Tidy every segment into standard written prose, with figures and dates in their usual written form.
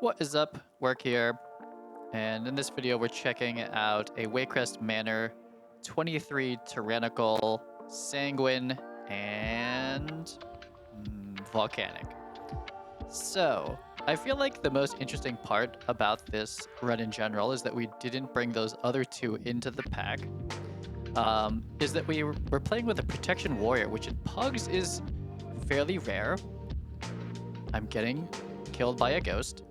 What is up? Work here, and in this video we're checking out a Waycrest Manor, 23 Tyrannical, Sanguine, and Volcanic. So, I feel like the most interesting part about this run in general is that we didn't bring those other two into the pack. Is that we're playing with a Protection Warrior, which in PUGs is fairly rare. I'm getting killed by a ghost.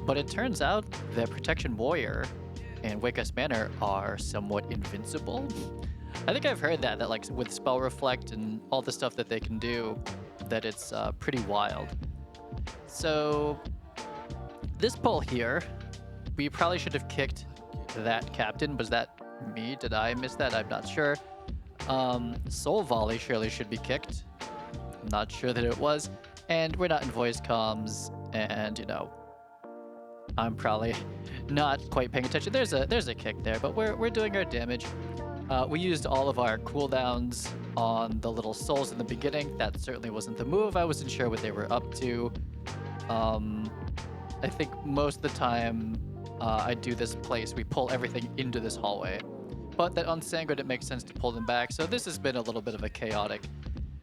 But it turns out that Protection Warrior and Waycrest Manor are somewhat invincible. I think I've heard that like with Spell Reflect and all the stuff that they can do, that it's pretty wild. So this pull here, we probably should have kicked that captain. Was that me? Did I miss that? I'm not sure. Soul Volley surely should be kicked. I'm not sure that it was. And we're not in voice comms, and you know, I'm probably not quite paying attention. There's a kick there, but we're doing our damage. We used all of our cooldowns on the little souls in the beginning. That certainly wasn't the move. I wasn't sure what they were up to. I think most of the time I do this place, we pull everything into this hallway. But that on Sanguine, it makes sense to pull them back. So this has been a little bit of a chaotic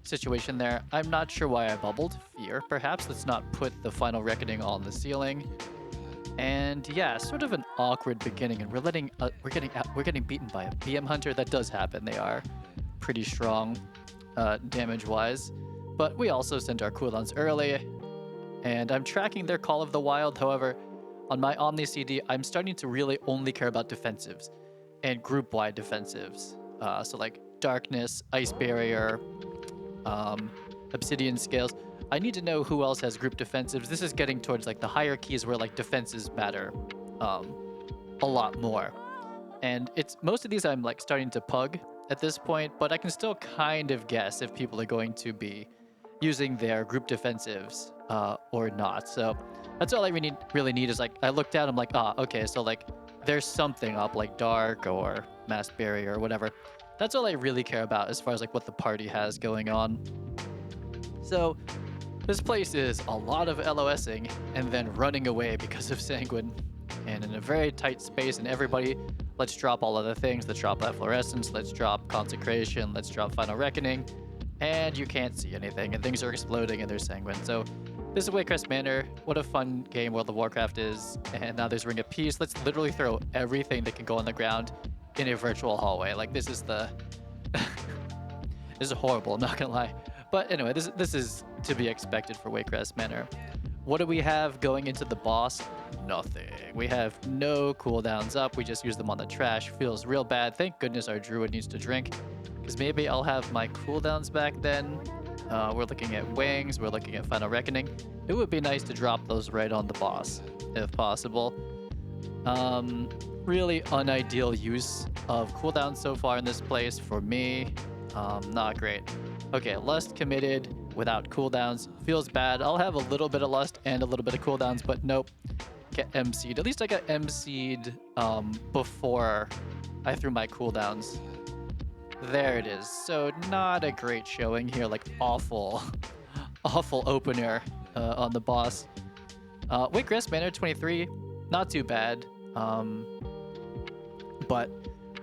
situation there. I'm not sure why I bubbled. Fear, perhaps. Let's not put the final reckoning on the ceiling. And yeah, sort of an awkward beginning, and we're getting beaten by a BM hunter. That does happen. They are pretty strong damage wise, but we also sent our cooldowns early, and I'm tracking their Call of the Wild. However, on my Omni CD, I'm starting to really only care about defensives and group wide defensives. So like Darkness, Ice Barrier, Obsidian Scales. I need to know who else has group defensives. This is getting towards like the hierarchies where like defenses matter a lot more. And it's most of these I'm like starting to pug at this point, but I can still kind of guess if people are going to be using their group defensives or not. So that's all I really need is like, I looked at them like, okay, so like there's something up like Dark or Mass Barrier or whatever. That's all I really care about as far as like what the party has going on. So this place is a lot of LOSing and then running away because of Sanguine, and in a very tight space, and everybody, let's drop all other things. Let's drop that Fluorescence, let's drop Consecration, let's drop Final Reckoning, and you can't see anything, and things are exploding, and there's Sanguine. So this is Waycrest Manor. What a fun game World of Warcraft is. And now there's Ring of Peace. Let's literally throw everything that can go on the ground in a virtual hallway. Like this is the... this is horrible, I'm not gonna lie. But anyway, this is to be expected for Waycrest Manor. What do we have going into the boss? Nothing. We have no cooldowns up. We just use them on the trash. Feels real bad. Thank goodness our Druid needs to drink, because maybe I'll have my cooldowns back then. We're looking at Wings. We're looking at Final Reckoning. It would be nice to drop those right on the boss, if possible. Really unideal use of cooldowns so far in this place for me. Not great. Okay, Lust committed without cooldowns. Feels bad. I'll have a little bit of Lust and a little bit of cooldowns, but nope. Get MC'd. At least I got MC'd before I threw my cooldowns. There it is. So not a great showing here. Like awful, awful opener on the boss. Waycrest Manor 23, not too bad. But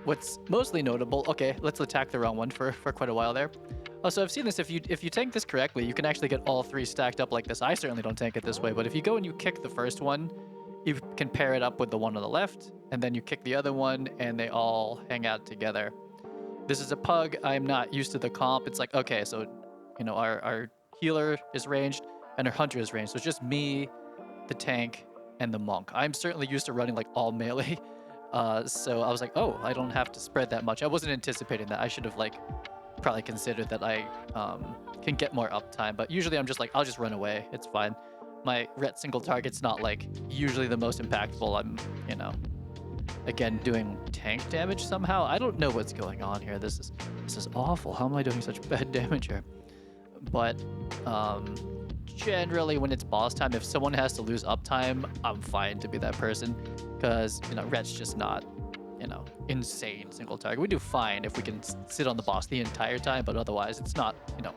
what's mostly notable, okay, let's attack the wrong one for quite a while there. Oh, so I've seen this, if you tank this correctly, you can actually get all three stacked up like this. I certainly don't tank it this way, but if you go and you kick the first one, you can pair it up with the one on the left, and then you kick the other one, and they all hang out together. This is a pug. I'm not used to the comp. It's like, okay, so, you know, our healer is ranged, and our hunter is ranged. So it's just me, the tank, and the monk. I'm certainly used to running like all melee. So I was like, oh, I don't have to spread that much. I wasn't anticipating that. I should have like probably considered that I can get more uptime, but usually I'm just like, I'll just run away. It's fine. My ret single target's not like usually the most impactful. I'm, you know, again, doing tank damage somehow. I don't know what's going on here. This is awful. How am I doing such bad damage here? But generally when it's boss time, if someone has to lose uptime, I'm fine to be that person, because, you know, ret's just not, you know, insane single target. We do fine if we can sit on the boss the entire time, but otherwise it's not, you know,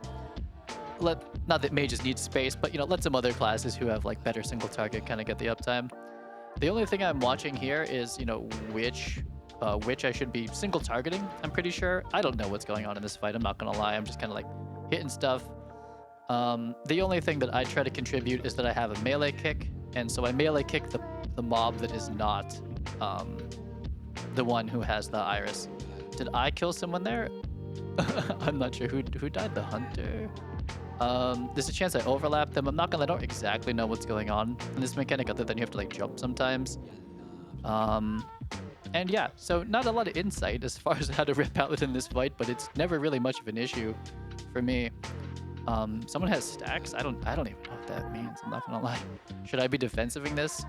not that mages need space, but let some other classes who have like better single target kind of get the uptime. The only thing I'm watching here is which I should be single targeting. I'm pretty sure. I don't know what's going on in this fight. I'm not gonna lie. I'm just kind of like hitting stuff. The only thing that I try to contribute is that I have a melee kick, and so I melee kick the mob that is not the one who has the iris. Did I kill someone there? I'm not sure who died. The hunter. There's a chance I overlap them. I don't exactly know what's going on in this mechanic other than you have to like jump sometimes. And yeah, so not a lot of insight as far as how to rip Paladin in this fight, but it's never really much of an issue for me. Someone has stacks. I don't even know what that means. I'm not gonna lie. Should I be defensiving this?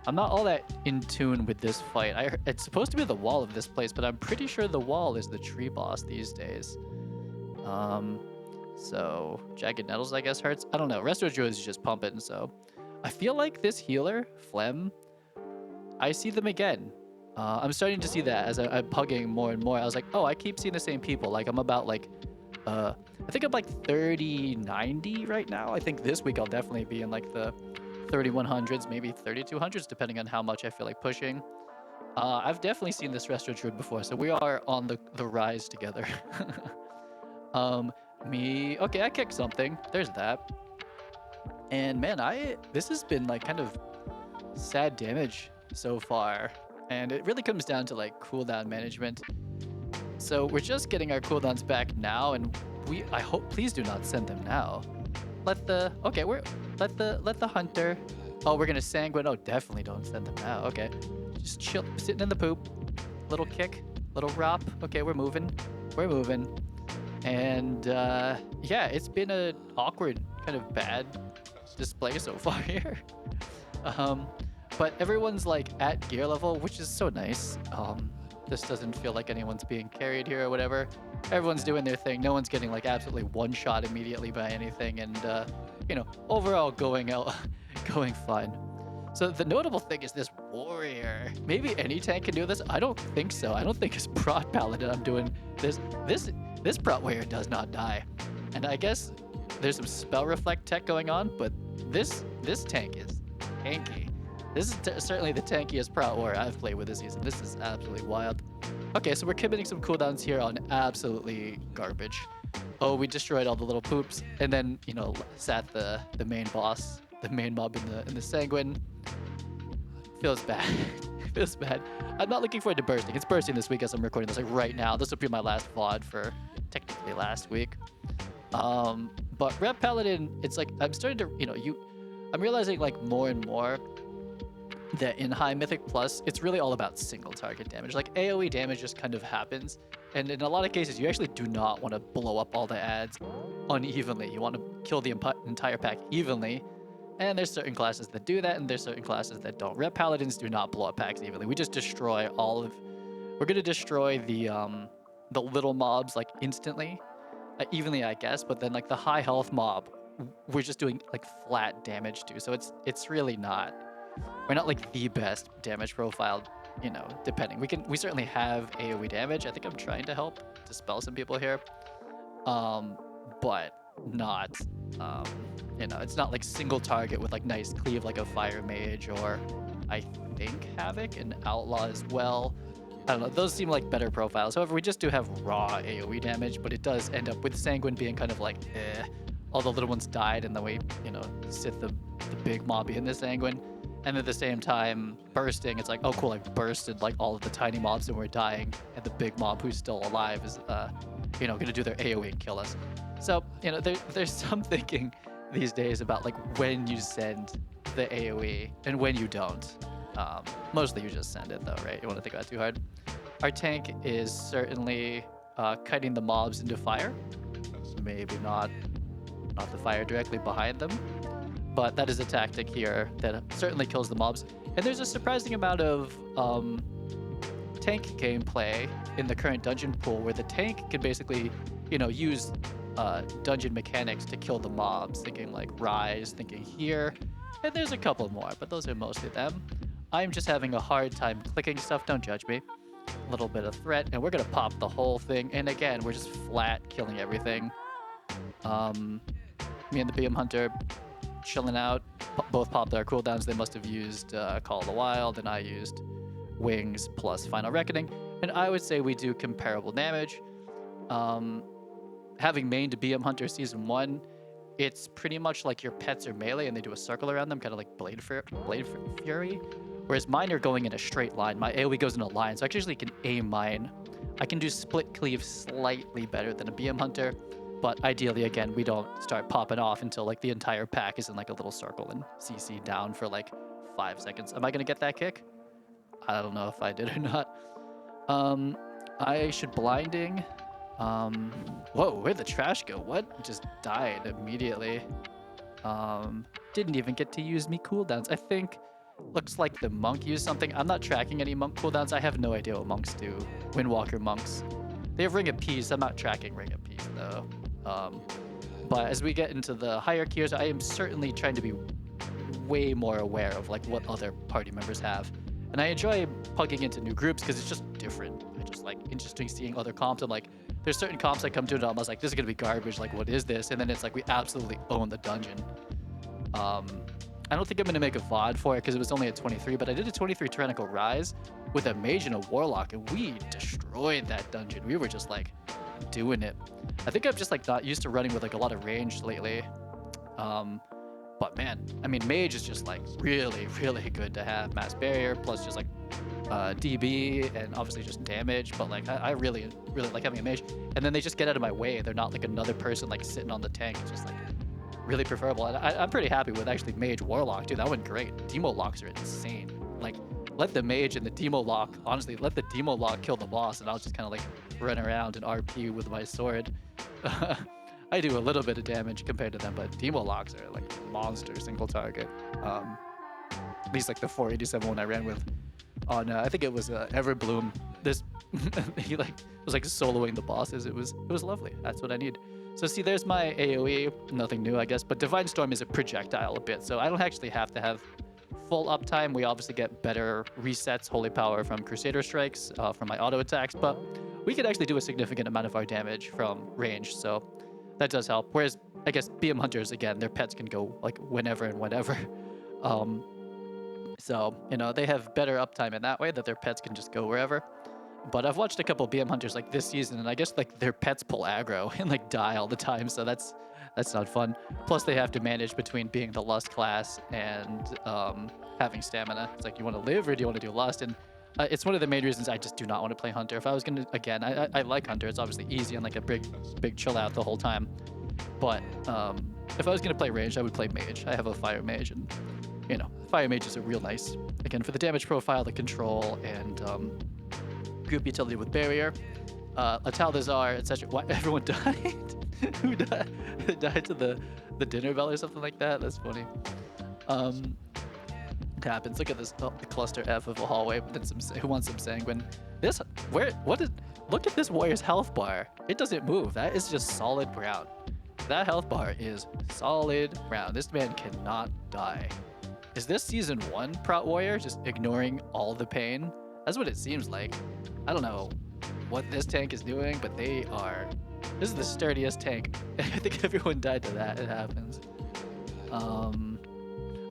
I'm not all that in tune with this fight. It's supposed to be the wall of this place, but I'm pretty sure the wall is the tree boss these days. So Jagged Nettles, I guess, hurts. I don't know. Resto Druid is just pumping, so I feel like this healer, Phlegm, I see them again. I'm starting to see that as I'm pugging more and more. I was like, oh, I keep seeing the same people. Like I'm about like, I think I'm like 3090 right now. I think this week I'll definitely be in like the 3100s, maybe 3200s, depending on how much I feel like pushing. I've definitely seen this Resto Druid before, so we are on the rise together. Okay, I kicked something. There's that. And man, this has been like kind of sad damage so far. And it really comes down to like cooldown management. So we're just getting our cooldowns back now, and I hope, please do not send them now. Let the hunter. Oh, we're gonna Sanguine. Oh, definitely don't send them now. Okay, just chill, sitting in the poop. Little kick, little rop. Okay, we're moving. And yeah, it's been an awkward, kind of bad display so far here. But everyone's like at gear level, which is so nice. This doesn't feel like anyone's being carried here or whatever. Everyone's doing their thing. No one's getting like absolutely one shot immediately by anything, and overall going fine. So the notable thing is this warrior. Maybe any tank can do this. I don't think so. I don't think it's Prot Paladin I'm doing this. This Prot warrior does not die, and I guess there's some spell reflect tech going on, but this tank is tanky. This is certainly the tankiest Prot warrior I've played with this season. This is absolutely wild. Okay, so we're committing some cooldowns here on absolutely garbage. Oh, we destroyed all the little poops, and then sat the main boss, the main mob in the Sanguine. Feels bad. Feels bad. I'm not looking forward to bursting. It's bursting this week as I'm recording this, like right now. This will be my last VOD for technically last week. But Rep Paladin, it's like I'm starting to, I'm realizing like more and more that in High Mythic Plus, it's really all about single target damage. Like AoE damage just kind of happens. And in a lot of cases, you actually do not want to blow up all the adds unevenly. You want to kill the entire pack evenly. And there's certain classes that do that, and there's certain classes that don't. Rep Paladins do not blow up packs evenly. We just destroy we're going to destroy the little mobs like instantly, evenly, I guess. But then like the high health mob, we're just doing like flat damage to. So it's really not. We're not like the best damage profile, depending. We certainly have AoE damage. I think I'm trying to help dispel some people here. But not, it's not like single target with like nice cleave like a fire mage, or I think Havoc and Outlaw as well. I don't know, those seem like better profiles. However, we just do have raw AoE damage, but it does end up with Sanguine being kind of like, all the little ones died, and then we, sit the big mob in the Sanguine. And at the same time, bursting, it's like, oh cool, I've bursted like all of the tiny mobs and we're dying, and the big mob who's still alive is, gonna do their AoE and kill us. So, there's some thinking these days about like when you send the AoE and when you don't. Mostly you just send it though, right? You want to think about it too hard. Our tank is certainly kiting the mobs into fire. Maybe not the fire directly behind them, but that is a tactic here that certainly kills the mobs. And there's a surprising amount of tank gameplay in the current dungeon pool where the tank can basically, use dungeon mechanics to kill the mobs, thinking like Rise, thinking here, and there's a couple more, but those are mostly them. I'm just having a hard time clicking stuff, don't judge me. A little bit of threat, and we're gonna pop the whole thing, and again, we're just flat killing everything. Me and the BM Hunter chilling out. Both popped our cooldowns. They must have used Call of the Wild, and I used Wings plus Final Reckoning. And I would say we do comparable damage. Having mained BM Hunter Season 1, it's pretty much like your pets are melee and they do a circle around them, kind of like Blade Fury. Whereas mine are going in a straight line. My AoE goes in a line, so I actually can aim mine. I can do split cleave slightly better than a BM Hunter, but ideally, again, we don't start popping off until like the entire pack is in like a little circle and CC down for like 5 seconds. Am I gonna get that kick? I don't know if I did or not. I should blinding. Whoa, where'd the trash go? What? Just died immediately. Didn't even get to use me cooldowns. I think, looks like the monk used something. I'm not tracking any monk cooldowns. I have no idea what monks do. Windwalker monks. They have Ring of Peace. I'm not tracking Ring of Peace though. But as we get into the higher tiers, I am certainly trying to be way more aware of like what other party members have. And I enjoy plugging into new groups because it's just different. I just like interesting seeing other comps. I'm like, there's certain comps I come to and I'm like, this is gonna be garbage. Like, what is this? And then it's like we absolutely own the dungeon. I don't think I'm gonna make a VOD for it because it was only at 23, but I did a 23 Tyrannical Rise with a mage and a warlock, and we destroyed that dungeon. We were just like doing it. I think I'm just like not used to running with like a lot of range lately. But man, I mean, mage is just like really, really good to have. Mass barrier plus just like DB and obviously just damage. But like I really, really like having a mage. And then they just get out of my way. They're not like another person like sitting on the tank. It's just like really preferable. And I'm pretty happy with actually mage warlock. Dude, that went great. Demo locks are insane. Like let the mage and the demo lock, honestly, let the demo lock kill the boss, and I'll just kind of like run around and RP with my sword. I do a little bit of damage compared to them, but demo locks are like monster single target. At least like the 487 one I ran with on, I think it was Everbloom. This he like was like soloing the bosses. It was lovely. That's what I need. So see, there's my AoE. Nothing new, I guess. But Divine Storm is a projectile a bit, so I don't actually have to have full uptime. We obviously get better resets, holy power from Crusader Strikes, from my auto attacks, but we could actually do a significant amount of our damage from range. So that does help. Whereas I guess BM Hunters, again, their pets can go like whenever and whenever. So, you know, they have better uptime in that way, that their pets can just go wherever. But I've watched a couple BM Hunters like this season, and I guess like their pets pull aggro and like die all the time. So that's not fun. Plus they have to manage between being the Lust class and having stamina. It's like, you want to live or do you want to do Lust? And it's one of the main reasons I just do not want to play Hunter. If I was going to, again, I like Hunter. It's obviously easy and like a big chill out the whole time. But if I was going to play range, I would play Mage. I have a Fire Mage, and you know, Fire Mages are real nice. Again, for the damage profile, the control, and group utility with Barrier. Atal'Dazar, etc. Why everyone died? Who died? Died to the dinner bell or something like that? That's funny. It happens. Look at this, the cluster F of a hallway. Then who wants some Sanguine? Look at this warrior's health bar. It doesn't move. That is just solid brown. That health bar is solid brown. This man cannot die. Is this season 1 Prot Warrior just ignoring all the pain? That's what it seems like. I don't know what this tank is doing, but this is the sturdiest tank. I think everyone died to that. It happens.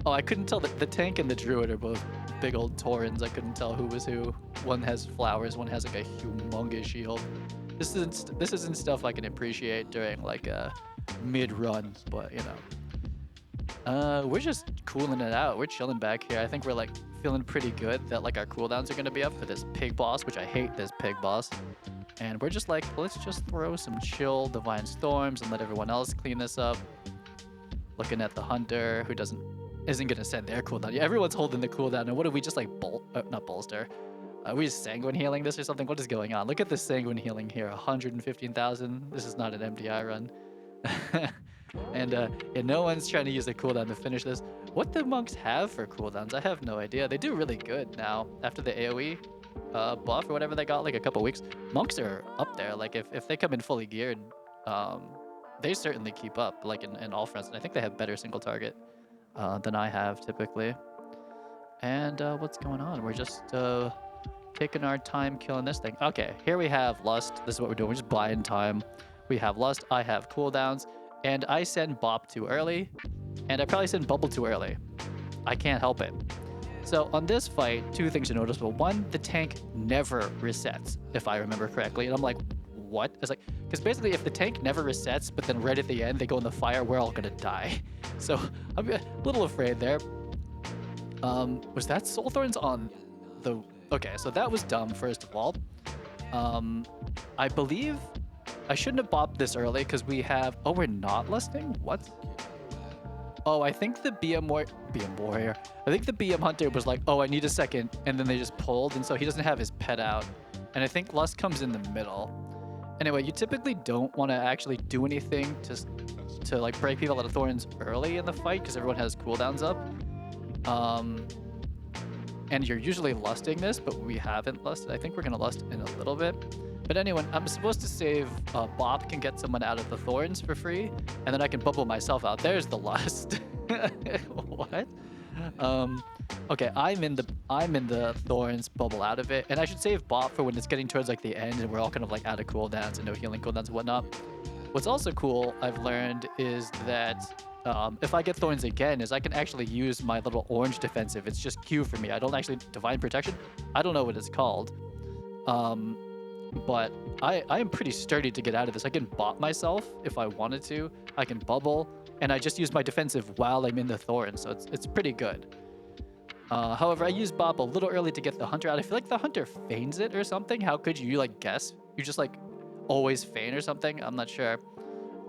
Oh, I couldn't tell the tank and the druid are both big old Taurens. I couldn't tell who was who. One has flowers, one has like a humongous shield. This isn't stuff I can appreciate during like a mid-run, but you know. We're just cooling it out. We're chilling back here. I think we're like feeling pretty good that like our cooldowns are gonna be up for this pig boss, which I hate this pig boss. And we're just like, let's just throw some chill Divine Storms and let everyone else clean this up. Looking at the Hunter, who isn't gonna send their cooldown. Yeah, everyone's holding the cooldown, and what do we just like not bolster? Are we just Sanguine healing this or something? What is going on? Look at the Sanguine healing here, 115,000. This is not an MDI run. And no one's trying to use a cooldown to finish this. What the monks have for cooldowns, I have no idea. They do really good now after the AoE buff or whatever they got like a couple weeks. Monks are up there. Like if they come in fully geared, they certainly keep up like in all fronts. And I think they have better single target than I have typically. And what's going on? We're just taking our time killing this thing. Okay, here we have Lust. This is what we're doing. We're just buying time. We have Lust. I have cooldowns. and I send Bop too early, and I probably send Bubble too early. I can't help it. So on this fight, two things are noticeable. One, the tank never resets, if I remember correctly. And I'm like, what? It's like, because basically if the tank never resets, but then right at the end they go in the fire, we're all gonna die. So I'm a little afraid there. Was that Soul Thorns on the... Okay, so that was dumb, first of all. I believe I shouldn't have bopped this early because we have... Oh, we're not listing? What? Oh, I think the BM Warrior. I think the BM Hunter was like, oh, I need a second. And then they just pulled. And so he doesn't have his pet out. And I think Lust comes in the middle. Anyway, you typically don't want to actually do anything to like break people out of thorns early in the fight because everyone has cooldowns up. And you're usually lusting this, but we haven't lusted. I think we're going to lust in a little bit. But anyway, I'm supposed to save Bop can get someone out of the thorns for free, and then I can bubble myself out. There's the lust. What? Okay, I'm in the thorns, bubble out of it, and I should save Bop for when it's getting towards like the end and we're all kind of like out of cooldowns and no healing cooldowns and whatnot. What's also cool I've learned is that if I get thorns again, is I can actually use my little orange defensive. It's just Q for me. I don't actually divine protection. I don't know what it's called. But I am pretty sturdy to get out of this. I can bop myself if I wanted to. I can bubble, and I just use my defensive while I'm in the thorn, so it's pretty good. However, I used Bop a little early to get the Hunter out. I feel like the Hunter feigns it or something. How could you like guess? You just like always feign or something? I'm not sure.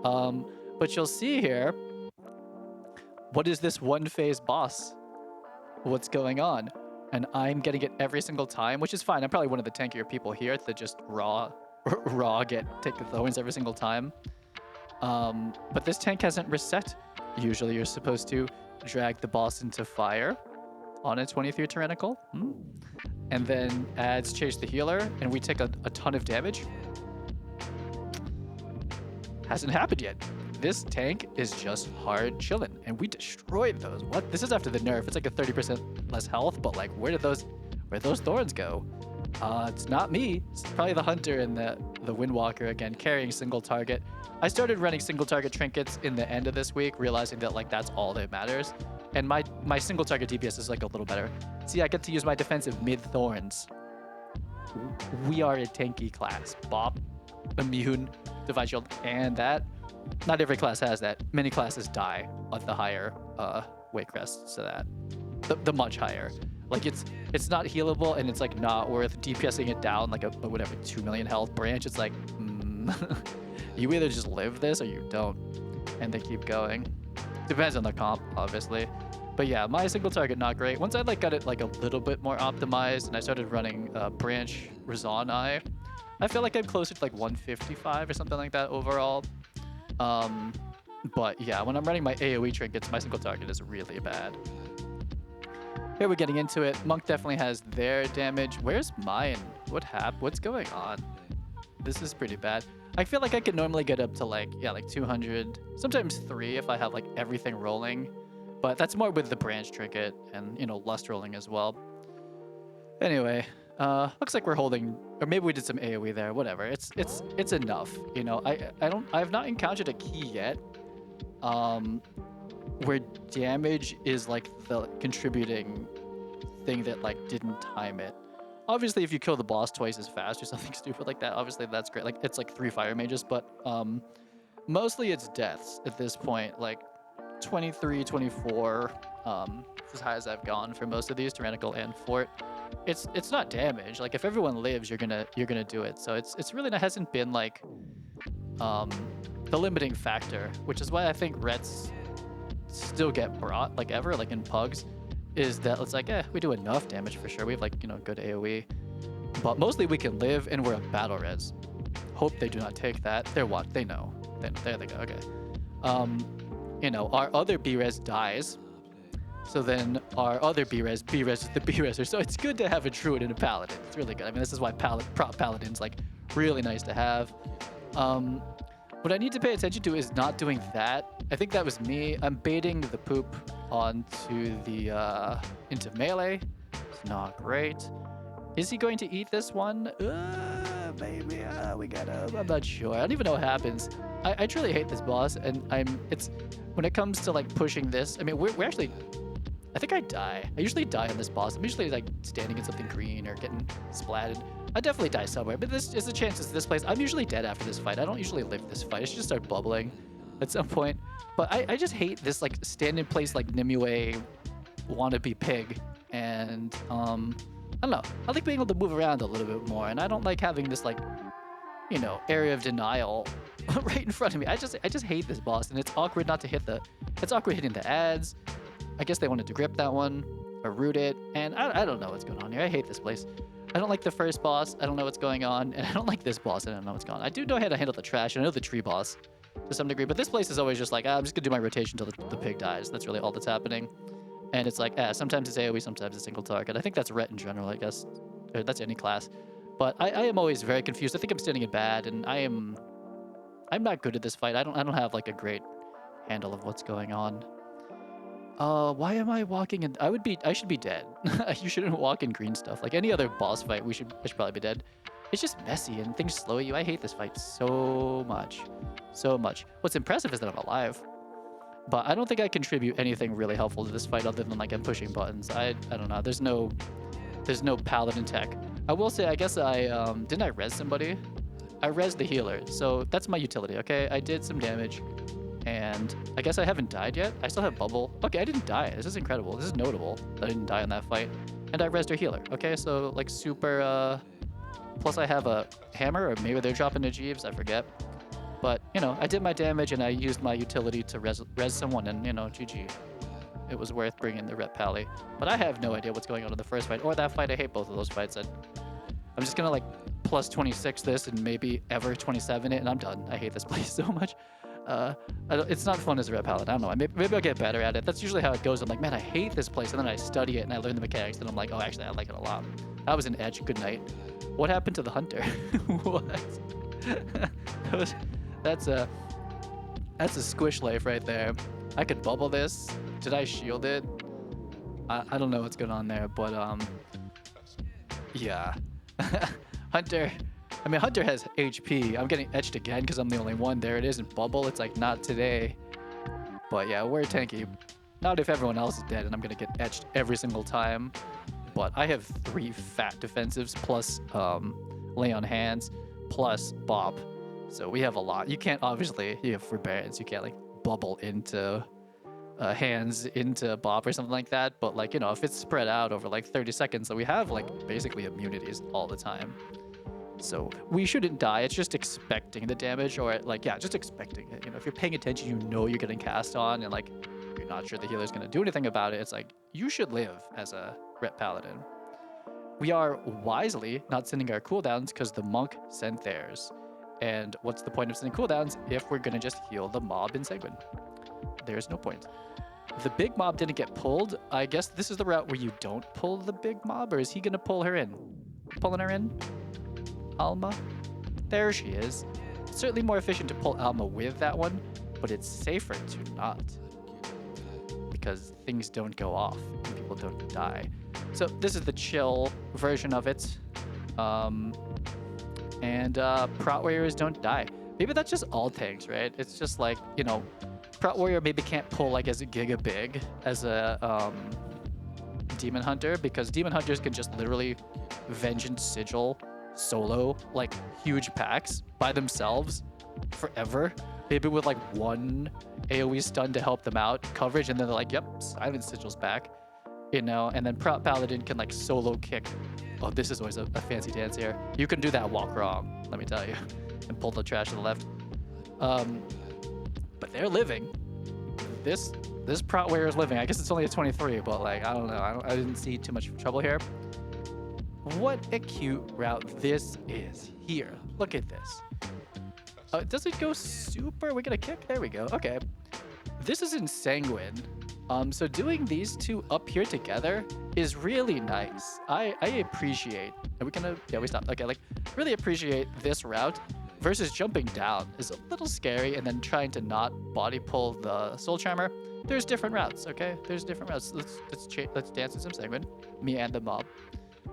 But you'll see here, what is this one-phase boss? What's going on? And I'm getting it every single time, which is fine. I'm probably one of the tankier people here that just take the thorns every single time. But this tank hasn't reset. Usually you're supposed to drag the boss into fire on a 23 Tyrannical. And then adds chase the healer, and we take a ton of damage. Hasn't happened yet. This tank is just hard chilling, and we destroyed those. What? This is after the nerf. It's like a 30% less health, but like, where'd those thorns go? It's not me. It's probably the Hunter and the Windwalker again, carrying single target. I started running single target trinkets in the end of this week, realizing that like that's all that matters. And my single target DPS is like a little better. See, I get to use my defensive mid thorns. We are a tanky class. Bop, immune, divine shield, and that. Not every class has that. Many classes die at the higher Waycrest, so that the much higher. Like it's not healable, and it's like not worth DPSing it down like a whatever 2 million health branch. It's like you either just live this or you don't, and they keep going. Depends on the comp, obviously. But yeah, my single target not great. Once I like got it like a little bit more optimized, and I started running branch Razan Eye, I feel like I'm closer to like 155 or something like that overall. But yeah, when I'm running my AoE trinkets, my single target is really bad. Here we're getting into it. Monk definitely has their damage. Where's mine? What's going on? This is pretty bad. I feel like I could normally get up to like 200, sometimes 3 if I have like everything rolling. But that's more with the branch trinket and, you know, lust rolling as well. Anyway, looks like we're holding, or maybe we did some AoE there, whatever. It's enough, you know. I have not encountered a key yet where damage is like the contributing thing that like didn't time it. Obviously, if you kill the boss twice as fast or something stupid like that, obviously that's great. Like it's like 3 fire mages, but mostly it's deaths at this point. Like 23, 24, as high as I've gone for most of these, Tyrannical and Fort. It's not damage. Like if everyone lives, you're gonna do it. So it's really hasn't been like the limiting factor, which is why I think Rets still get brought like ever, like in PUGs, is that it's like we do enough damage for sure. We have like, you know, good AoE, but mostly we can live and we're a battle res. Hope they do not take that. They're what? They know. There they go. Okay. You know, our other B-res dies. So then our other B-res is the B-reser. So it's good to have a Druid and a Paladin. It's really good. I mean, this is why prop Paladin's like really nice to have. What I need to pay attention to is not doing that. I think that was me. I'm baiting the poop onto the into melee. It's not great. Is he going to eat this one? Maybe we got him. I'm not sure. I don't even know what happens. I truly hate this boss, and it's when it comes to like pushing this. I mean, we're actually. I think I die. I usually die on this boss. I'm usually like standing in something green or getting splatted. I definitely die somewhere, but this is the chances this place. I'm usually dead after this fight. I don't usually live this fight. I should just start bubbling at some point. But I just hate this like stand in place like Nimue wannabe pig. And I don't know. I like being able to move around a little bit more, and I don't like having this like, you know, area of denial right in front of me. I just hate this boss, and it's awkward not to hit the. It's awkward hitting the ads. I guess they wanted to grip that one or root it, and I don't know what's going on here. I hate this place. I don't like the first boss. I don't know what's going on, and I don't like this boss. I don't know what's going on. I do know how to handle the trash. I know the tree boss to some degree, but this place is always just like, I'm just gonna do my rotation until the pig dies. That's really all that's happening. And it's like, sometimes it's AoE, sometimes it's single target. I think that's Ret in general, I guess. Or that's any class. But I am always very confused. I think I'm standing in bad, and I'm not good at this fight. I don't have like a great handle of what's going on. Why am I walking in? I should be dead. You shouldn't walk in green stuff. Like any other boss fight, I should probably be dead. It's just messy and things slow you. I hate this fight so much. So much. What's impressive is that I'm alive. But I don't think I contribute anything really helpful to this fight other than like I'm pushing buttons. I don't know. There's no Paladin tech. I will say, I guess didn't I res somebody? I res the healer. So that's my utility, okay? I did some damage. And I guess I haven't died yet. I still have bubble. Okay, I didn't die. This is incredible. This is notable that I didn't die in that fight. And I resed her healer. Okay, so like super, plus I have a hammer, or maybe they're dropping a Jeeves, I forget. But, you know, I did my damage and I used my utility to res someone, and, you know, GG. It was worth bringing the Ret Pally. But I have no idea what's going on in the first fight or that fight. I hate both of those fights. I'm just gonna like plus 26 this and maybe ever 27 it, and I'm done. I hate this place so much. It's not fun as a Ret Paladin. I don't know. Maybe I'll get better at it. That's usually how it goes. I'm like, man, I hate this place, and then I study it and I learn the mechanics, and I'm like, oh, actually, I like it a lot. That was an edge. Good night. What happened to the hunter? What? That's a squish life right there. I could bubble this. Did I shield it? I don't know what's going on there, but yeah. Hunter. I mean, Hunter has HP. I'm getting etched again because I'm the only one. There it is in bubble. It's like, not today. But yeah, we're tanky. Not if everyone else is dead and I'm going to get etched every single time. But I have 3 fat defensives plus lay on hands plus Bob. So we have a lot. You can't, obviously, you have forbearance. You can't like bubble into hands into Bob or something like that. But like, you know, if it's spread out over like 30 seconds, so we have like basically immunities all the time. So we shouldn't die. It's just expecting the damage, or like, yeah, just expecting it. You know, if you're paying attention, you know you're getting cast on, and like you're not sure the healer's going to do anything about it. It's like, you should live as a Ret Paladin. We are wisely not sending our cooldowns because the monk sent theirs. And what's the point of sending cooldowns if we're going to just heal the mob in Sanguine? There's no point. The big mob didn't get pulled. I guess this is the route where you don't pull the big mob, or is he going to pull her in? Pulling her in? Alma? There she is. It's certainly more efficient to pull Alma with that one, but it's safer to not. Because things don't go off and people don't die. So this is the chill version of it. Prot Warriors don't die. Maybe that's just all tanks, right? It's just like, you know, Prot Warrior maybe can't pull like as a giga big as a Demon Hunter, because Demon Hunters can just literally Vengeance Sigil solo like huge packs by themselves forever. Maybe with like 1 AoE stun to help them out, coverage, and then they're like, yep, Silent Sigil's back. You know, and then Prot Paladin can like solo kick. Oh, this is always a fancy dance here. You can do that walk wrong, let me tell you, and pull the trash to the left. But they're living. This Prot Warrior is living. I guess it's only a 23, but like, I don't know. I didn't see too much trouble here. What a cute route this is here. Look at this. Does it go super? We get a kick? There we go. Okay. This is in Sanguine. So doing these two up here together is really nice. I appreciate. Are we gonna? Yeah, we stopped. Okay, like really appreciate this route versus jumping down is a little scary, and then trying to not body pull the Soul Charmer. There's different routes. Okay, there's different routes. Let's dance in some Sanguine. Me and the mob.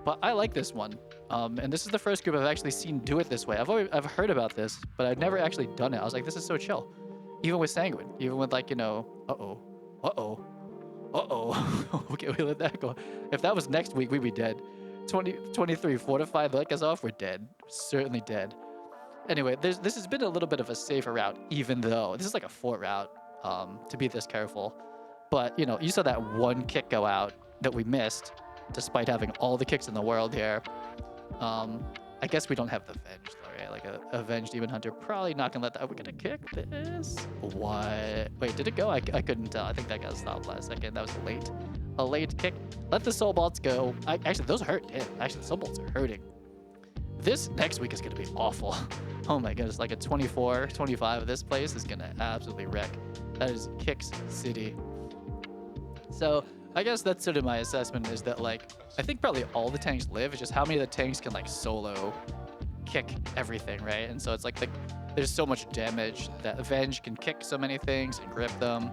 But I like this one. And this is the first group I've actually seen do it this way. I've heard about this, but I've never actually done it. I was like, this is so chill. Even with Sanguine, even with like, you know, okay, we let that go. If that was next week, we'd be dead. 23 fortified, let us off, we're dead. Certainly dead. Anyway, this has been a little bit of a safer route, even though this is like a fort route, to be this careful. But, you know, you saw that one kick go out that we missed, despite having all the kicks in the world here. I guess we don't have the Venge, though, right? Like a Venge Demon Hunter, probably not gonna let that. Are we gonna kick this? What? Wait, did it go? I couldn't tell. I think that got stopped last second. That was a late kick. Let the Soul Bolts go. Actually, those hurt. Yeah, actually, the Soul Bolts are hurting. This next week is gonna be awful. Oh my goodness, like a 24, 25 of this place is gonna absolutely wreck. That is Kicks City. So I guess that's sort of my assessment, is that like, I think probably all the tanks live. It's just how many of the tanks can like solo kick everything, right? And so it's like there's so much damage that Avenge can kick so many things and grip them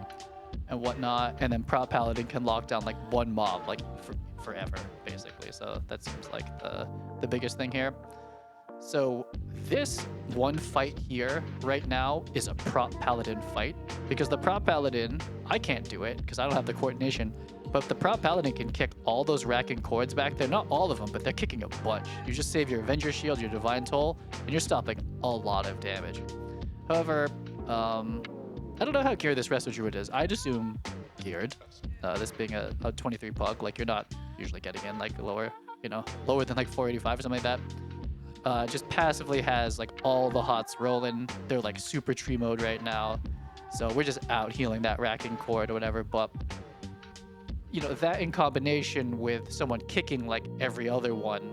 and whatnot. And then Prop Paladin can lock down like one mob like forever, basically. So that seems like the biggest thing here. So this one fight here right now is a Prop Paladin fight, because the Prop Paladin, I can't do it because I don't have the coordination, but the Prop Paladin can kick all those racking cords back there. Not all of them, but they're kicking a bunch. You just save your Avenger Shield, your Divine Toll, and you're stopping a lot of damage. However, I don't know how geared this Resto Druid is. I'd assume geared. This being a 23 PUG, like you're not usually getting in like lower, you know, lower than like 485 or something like that. Just passively has like all the hots rolling. They're like super tree mode right now. So we're just out healing that racking cord or whatever. But, you know, that in combination with someone kicking like every other one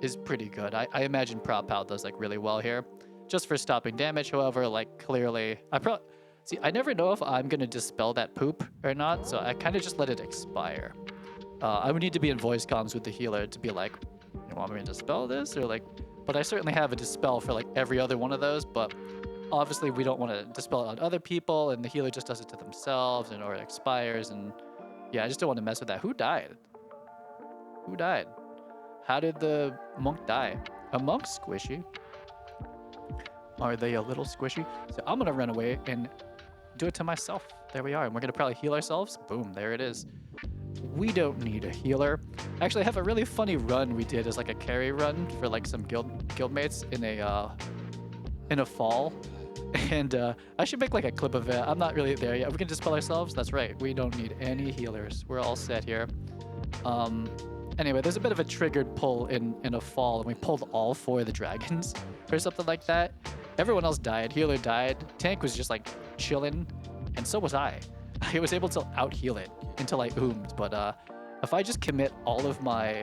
is pretty good. I imagine Prop Pal does like really well here. Just for stopping damage, however, like clearly, I never know if I'm going to dispel that poop or not. So I kind of just let it expire. I would need to be in voice comms with the healer to be like, you want me to dispel this, or like, but I certainly have a dispel for like every other one of those, but obviously we don't want to dispel it on other people, and the healer just does it to themselves, and or it expires, and yeah, I just don't want to mess with that. Who died? How did the monk die? A monk squishy? Are they a little squishy? So I'm gonna run away and do it to myself. There we are, and we're gonna probably heal ourselves. Boom, there it is. We don't need a healer. Actually, I have a really funny run we did as like a carry run for like some guildmates in a fall, and I should make like a clip of it. I'm not really there yet. We can dispel ourselves. That's right. We don't need any healers. We're all set here. Anyway, there's a bit of a triggered pull in a fall, and we pulled all 4 of the dragons or something like that. Everyone else died. Healer died. Tank was just like chilling, and so was I. I was able to out heal it until I oomed, but if I just commit all of my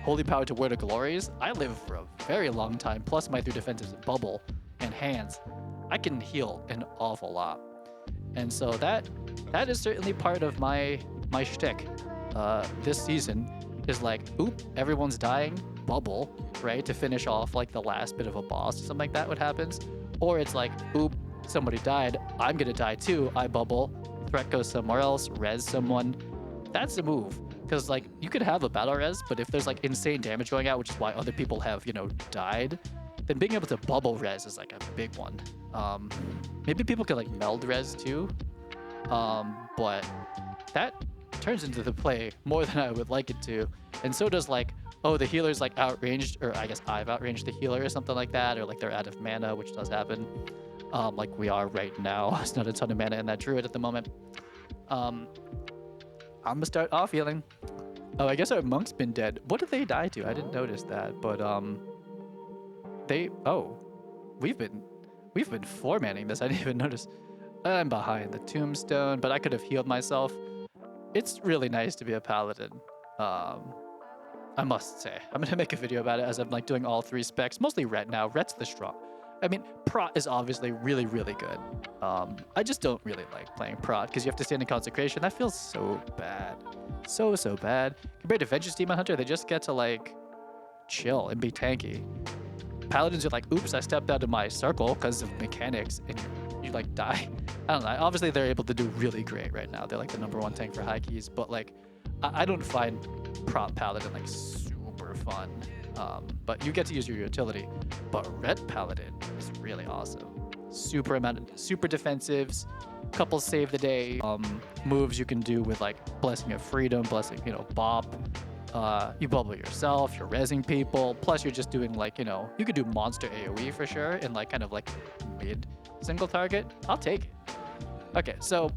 holy power to Word of Glories, I live for a very long time, plus my 3 defenses, bubble and hands. I can heal an awful lot. And so that is certainly part of my shtick this season, is like, oop, everyone's dying, bubble, right, to finish off like the last bit of a boss or something like that, what happens. Or it's like, oop, somebody died, I'm gonna die too, I bubble, threat goes somewhere else, res someone. That's a move, because like you could have a battle res, but if there's like insane damage going out, which is why other people have, you know, died, then being able to bubble res is like a big one. Maybe people could like meld res too, but that turns into the play more than I would like it to. And so does like, oh, the healer's like outranged, or I guess I've outranged the healer or something like that, or like they're out of mana, which does happen. Like we are right now. There's not a ton of mana in that druid at the moment. I'm gonna start off healing. Oh, I guess our monk's been dead. What did they die to? I didn't notice that, but we've been 4-manning this. I didn't even notice. I'm behind the tombstone, but I could have healed myself. It's really nice to be a paladin. I must say, I'm gonna make a video about it as I'm like doing all 3 specs, mostly ret now. Ret's the strong. I mean, Prot is obviously really, really good. I just don't really like playing Prot because you have to stand in consecration. That feels so bad. So bad. Compared to Vengeance Demon Hunter, they just get to like chill and be tanky. Paladins are like, oops, I stepped out of my circle because of mechanics, and you like die. I don't know. Obviously, they're able to do really great right now. They're like the #1 tank for high keys, but like, I don't find prop Paladin like super fun. But you get to use your utility. But red Paladin is really awesome. Super defensives, couple save the day moves you can do with like Blessing of Freedom, Blessing, Bop. You bubble yourself, you're rezzing people, plus you're just doing like, you could do monster AoE for sure in like kind of like mid single target. I'll take it. Okay, so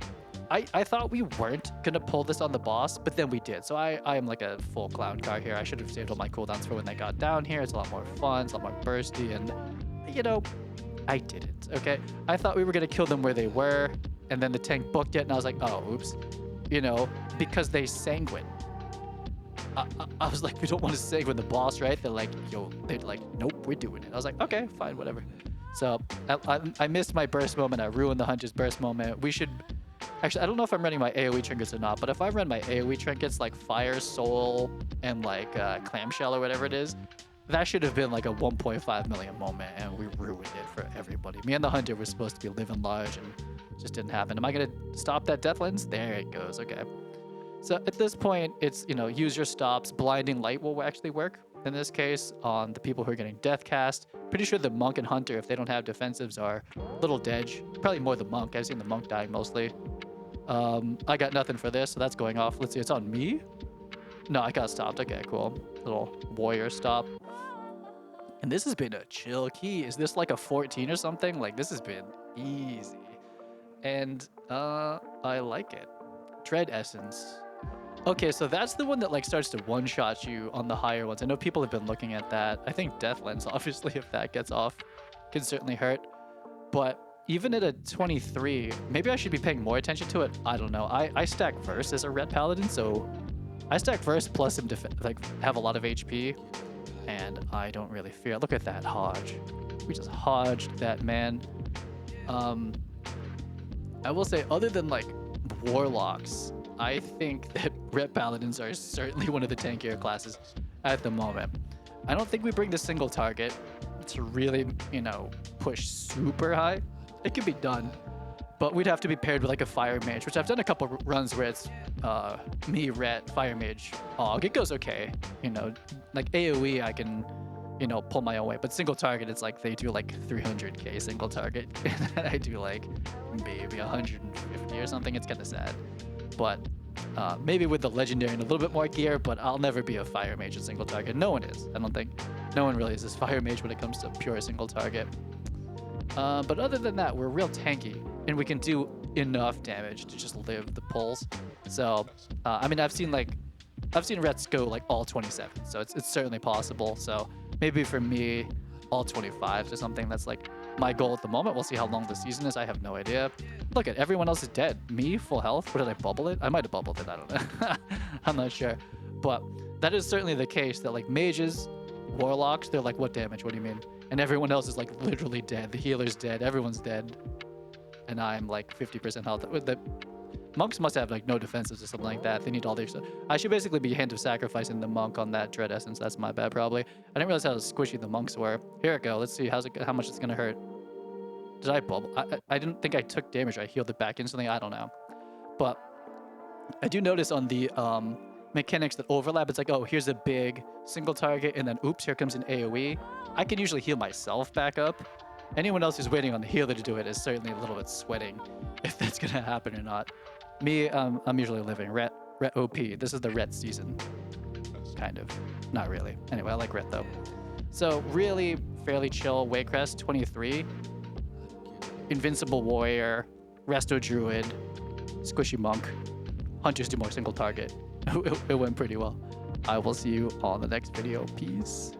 I thought we weren't gonna pull this on the boss, but then we did. So I am like a full clown car here. I should have saved all my cooldowns for when they got down here. It's a lot more fun, it's a lot more bursty, and I didn't, okay? I thought we were gonna kill them where they were, and then the tank booked it, and I was like, oh, oops. Because they Sanguine. I was like, we don't want to Sanguine the boss, right? They're like, nope, we're doing it. I was like, okay, fine, whatever. So I missed my burst moment. I ruined the Hunter's burst moment. We should... Actually, I don't know if I'm running my AoE trinkets or not, but if I run my AoE trinkets like Fire, Soul, and like Clamshell or whatever it is, that should have been like a 1.5 million moment, and we ruined it for everybody. Me and the Hunter were supposed to be living large, and it just didn't happen. Am I going to stop that Death Lens? There it goes. Okay. So at this point, it's, use your stops. Blinding Light will actually work in this case on the people who are getting Death Cast. Pretty sure the Monk and Hunter, if they don't have defensives, are a little dead. Probably more the Monk. I've seen the Monk dying mostly. I got nothing for this, so that's going off. Let's see, it's on me? No, I got stopped. Okay, cool. Little warrior stop. And this has been a chill key. Is this like a 14 or something? Like, this has been easy. And I like it. Dread Essence. Okay, so that's the one that like starts to one-shot you on the higher ones. I know people have been looking at that. I think Death Lens, obviously, if that gets off, can certainly hurt. But even at a 23, maybe I should be paying more attention to it. I don't know. I stack Verse as a red Paladin, so I stack Verse plus him have a lot of HP, and I don't really fear. Look at that Hodge. We just Hodged that man. I will say, other than like Warlocks, I think that red Paladins are certainly one of the tankier classes at the moment. I don't think we bring the single target to really, push super high. It could be done, but we'd have to be paired with like a Fire Mage, which I've done a couple runs where it's me, Ret, Fire Mage, Og. It goes okay, like AoE I can, pull my own way, but single target, it's like they do like 300k single target, and I do like maybe 150 or something. It's kind of sad, but maybe with the Legendary and a little bit more gear, but I'll never be a Fire Mage at single target. No one is. I don't think. No one really is this Fire Mage when it comes to pure single target. But other than that, we're real tanky, and we can do enough damage to just live the pulls. So, I mean, I've seen Rets go like all 27, so it's certainly possible. So maybe for me, all 25s or something. That's like my goal at the moment. We'll see how long the season is. I have no idea. Look at everyone else is dead. Me, full health. What did I bubble it? I might have bubbled it. I don't know. I'm not sure. But that is certainly the case that like mages, warlocks, they're like, what damage? What do you mean? And everyone else is like literally dead. The healer's dead. Everyone's dead. And I'm like 50% health. The monks must have like no defenses or something like that. They need all their stuff. I should basically be hand of sacrificing the monk on that dread essence. That's my bad probably. I didn't realize how squishy the monks were. Here we go. Let's see how much it's gonna hurt. Did I bubble? I didn't think I took damage. I healed it back instantly. I don't know. But I do notice on the mechanics that overlap, it's like, oh, here's a big single target, and then oops, here comes an AoE. I can usually heal myself back up. Anyone else who's waiting on the healer to do it is certainly a little bit sweating if that's gonna happen or not. Me, I'm usually living Ret OP. This is the Ret season, kind of. Not really. Anyway, I like Ret though. So really fairly chill Waycrest 23. Invincible Warrior, Resto Druid, Squishy Monk. Hunters do more single target. It went pretty well. I will see you on the next video. Peace.